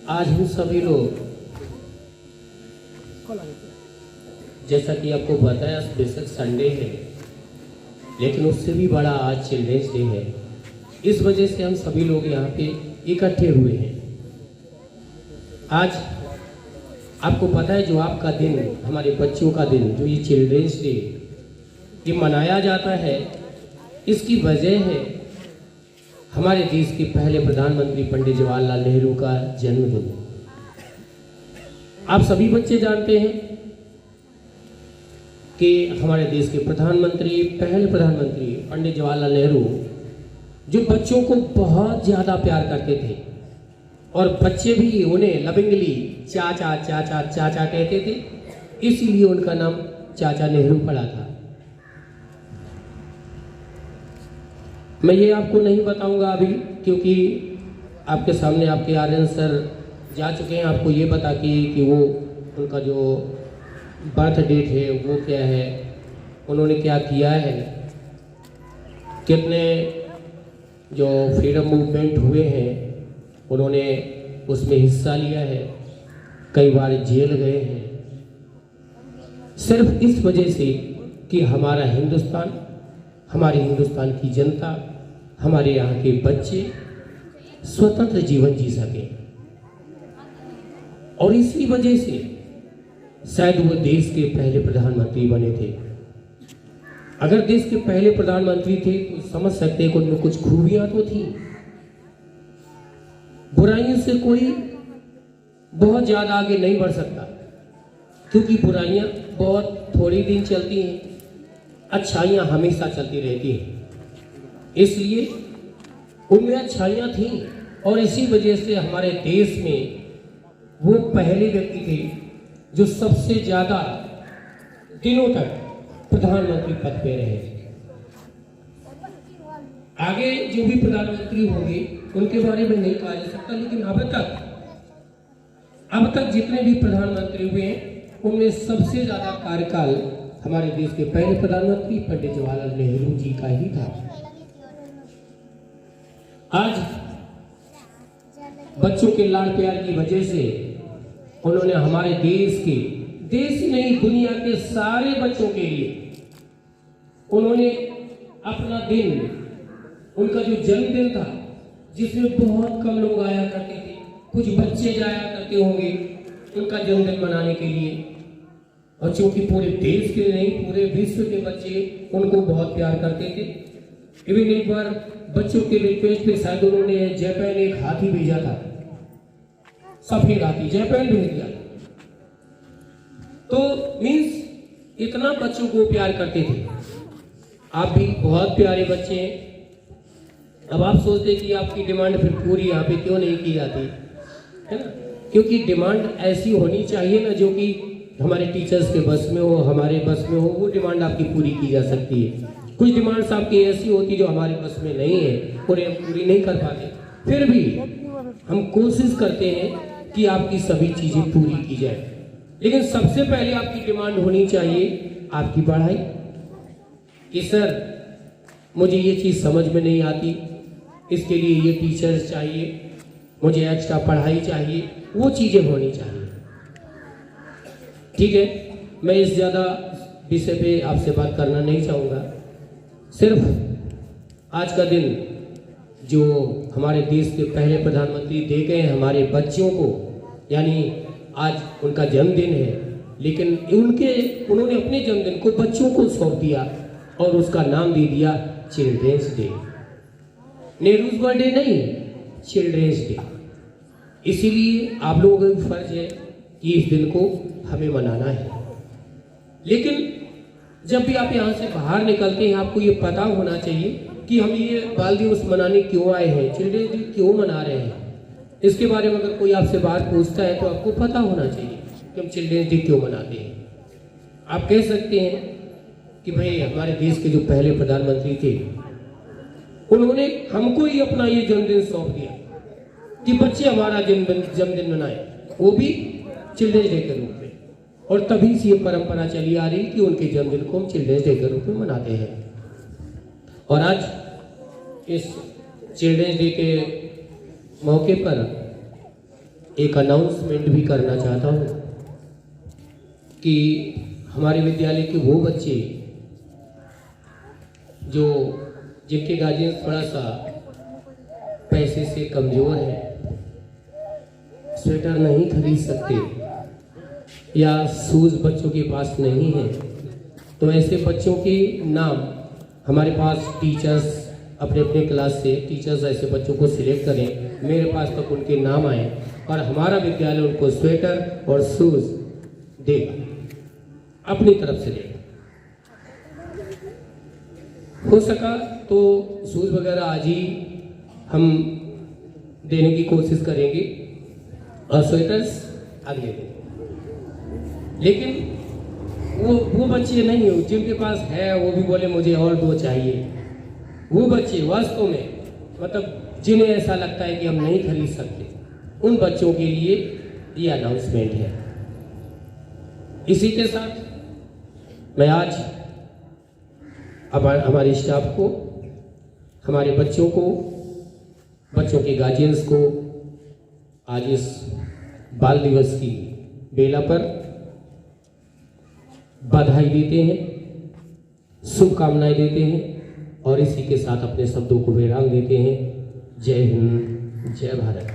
आज हम सभी लोग, जैसा कि आपको बताया, बेशक संडे है, लेकिन उससे भी बड़ा आज चिल्ड्रेंस डे है। इस वजह से हम सभी लोग यहाँ पे इकट्ठे हुए हैं। आज आपको पता है, जो आपका दिन, हमारे बच्चों का दिन, जो ये चिल्ड्रेंस डे ये मनाया जाता है, इसकी वजह है हमारे देश के पहले प्रधानमंत्री पंडित जवाहरलाल नेहरू का जन्मदिन। आप सभी बच्चे जानते हैं कि हमारे देश के प्रधानमंत्री, पहले प्रधानमंत्री पंडित जवाहरलाल नेहरू, जो बच्चों को बहुत ज़्यादा प्यार करते थे और बच्चे भी उन्हें लविंगली चाचा चाचा चाचा कहते थे, इसीलिए उनका नाम चाचा नेहरू पड़ा था। मैं ये आपको नहीं बताऊंगा अभी, क्योंकि आपके सामने आपके आर्यन सर जा चुके हैं आपको ये बता के कि वो उनका जो बर्थ डेट है वो क्या है, उन्होंने क्या किया है, कितने जो फ्रीडम मूवमेंट हुए हैं उन्होंने उसमें हिस्सा लिया है, कई बार जेल गए हैं, सिर्फ इस वजह से कि हमारा हिंदुस्तान, हमारे हिंदुस्तान की जनता, हमारे यहाँ के बच्चे स्वतंत्र जीवन जी सके। और इसी वजह से शायद वो देश के पहले प्रधानमंत्री बने थे। अगर देश के पहले प्रधानमंत्री थे तो समझ सकते हैं कि उनमें कुछ खूबियां तो थी। बुराइयों से कोई बहुत ज्यादा आगे नहीं बढ़ सकता, क्योंकि बुराइयां बहुत थोड़ी दिन चलती हैं, अच्छाइयां हमेशा चलती रहती हैं। इसलिए उनमें अच्छाइयां थी और इसी वजह से हमारे देश में वो पहले व्यक्ति थे जो सबसे ज्यादा दिनों तक प्रधानमंत्री पद पे रहे। आगे जो भी प्रधानमंत्री होंगे उनके बारे में नहीं कहा जा सकता, लेकिन अब तक जितने भी प्रधानमंत्री हुए हैं उनमें सबसे ज्यादा कार्यकाल हमारे देश के पहले प्रधानमंत्री पंडित जवाहरलाल नेहरू जी का ही था। आज बच्चों के लाड़ प्यार की वजह से उन्होंने हमारे देश ही नहीं, दुनिया के सारे बच्चों के लिए उन्होंने अपना दिन, उनका जो जन्मदिन था जिसमें बहुत कम लोग आया करते थे, कुछ बच्चे जाया करते होंगे उनका जन्मदिन मनाने के लिए, और चूंकि पूरे देश के नहीं पूरे विश्व के बच्चे उनको बहुत प्यार करते थे। इवन एक बार बच्चों के रिक्वेस्ट पे शायद उन्होंने जापान एक हाथी भेजा था, सफेद हाथी जापान भेज दिया। तो मीन्स इतना बच्चों को प्यार करते थे। आप भी बहुत प्यारे बच्चे हैं। अब आप सोचते कि आपकी डिमांड फिर पूरी यहाँ पे क्यों नहीं की जाती है ना, क्योंकि डिमांड ऐसी होनी चाहिए ना जो कि हमारे टीचर्स के बस में हो, हमारे बस में हो, वो डिमांड आपकी पूरी की जा सकती है। कुछ डिमांड्स आपकी ऐसी होती जो हमारे बस में नहीं है, उन्हें हम पूरी नहीं कर पाते, फिर भी हम कोशिश करते हैं कि आपकी सभी चीजें पूरी की जाए। लेकिन सबसे पहले आपकी डिमांड होनी चाहिए आपकी पढ़ाई, कि सर मुझे ये चीज समझ में नहीं आती, इसके लिए ये टीचर्स चाहिए, मुझे एक्स्ट्रा पढ़ाई चाहिए, वो चीजें होनी चाहिए। ठीक है, मैं इस ज्यादा विषय पे आपसे बात करना नहीं चाहूँगा। सिर्फ आज का दिन जो हमारे देश के पहले प्रधानमंत्री दे गए हमारे बच्चों को, यानी आज उनका जन्मदिन है, लेकिन उन्होंने अपने जन्मदिन को बच्चों को सौंप दिया और उसका नाम दे दिया चिल्ड्रेंस डे। नेहरूज बर्थडे नहीं, चिल्ड्रेंस डे। इसीलिए आप लोगों का भी फर्ज है कि इस दिन को हमें मनाना है। लेकिन जब भी आप यहाँ से बाहर निकलते हैं आपको ये पता होना चाहिए कि हम ये बाल दिवस मनाने क्यों आए हैं, चिल्ड्रेंस डे क्यों मना रहे हैं। इसके बारे में अगर कोई आपसे बात पूछता है तो आपको पता होना चाहिए कि हम चिल्ड्रेंस डे क्यों मनाते हैं। आप कह सकते हैं कि भाई हमारे देश के जो पहले प्रधानमंत्री थे उन्होंने हमको ही अपना ये जन्मदिन सौंप दिया कि बच्चे हमारा जन्मदिन मनाए, वो भी चिल्ड्रेंस डे के रूप में, और तभी से ये परंपरा चली आ रही कि उनके जन्मदिन को हम चिल्ड्रेंस डे के रूप में मनाते हैं। और आज इस चिल्ड्रेंस डे के मौके पर एक अनाउंसमेंट भी करना चाहता हूँ कि हमारे विद्यालय के वो बच्चे जो जिनके गार्जियन थोड़ा सा पैसे से कमज़ोर है, स्वेटर नहीं खरीद सकते या शूज़ बच्चों के पास नहीं है, तो ऐसे बच्चों के नाम हमारे पास टीचर्स अपने अपने क्लास से टीचर्स ऐसे बच्चों को सिलेक्ट करें, मेरे पास तक उनके नाम आए और हमारा विद्यालय उनको स्वेटर और शूज़ दे, अपनी तरफ से दे। हो सका तो शूज़ वगैरह आज ही हम देने की कोशिश करेंगे और स्वेटर्स अगले दिन। लेकिन वो बच्चे नहीं हो जिनके पास है वो भी बोले मुझे और दो चाहिए, वो बच्चे वास्तव में मतलब जिन्हें ऐसा लगता है कि हम नहीं खरीद सकते, उन बच्चों के लिए ये अनाउंसमेंट है। इसी के साथ मैं आज हमारे स्टाफ को, हमारे बच्चों को, बच्चों के गार्जियंस को आज इस बाल दिवस की बेला पर बधाई देते हैं, शुभकामनाएं देते हैं और इसी के साथ अपने शब्दों को विराम देते हैं। जय हिंद, जय भारत।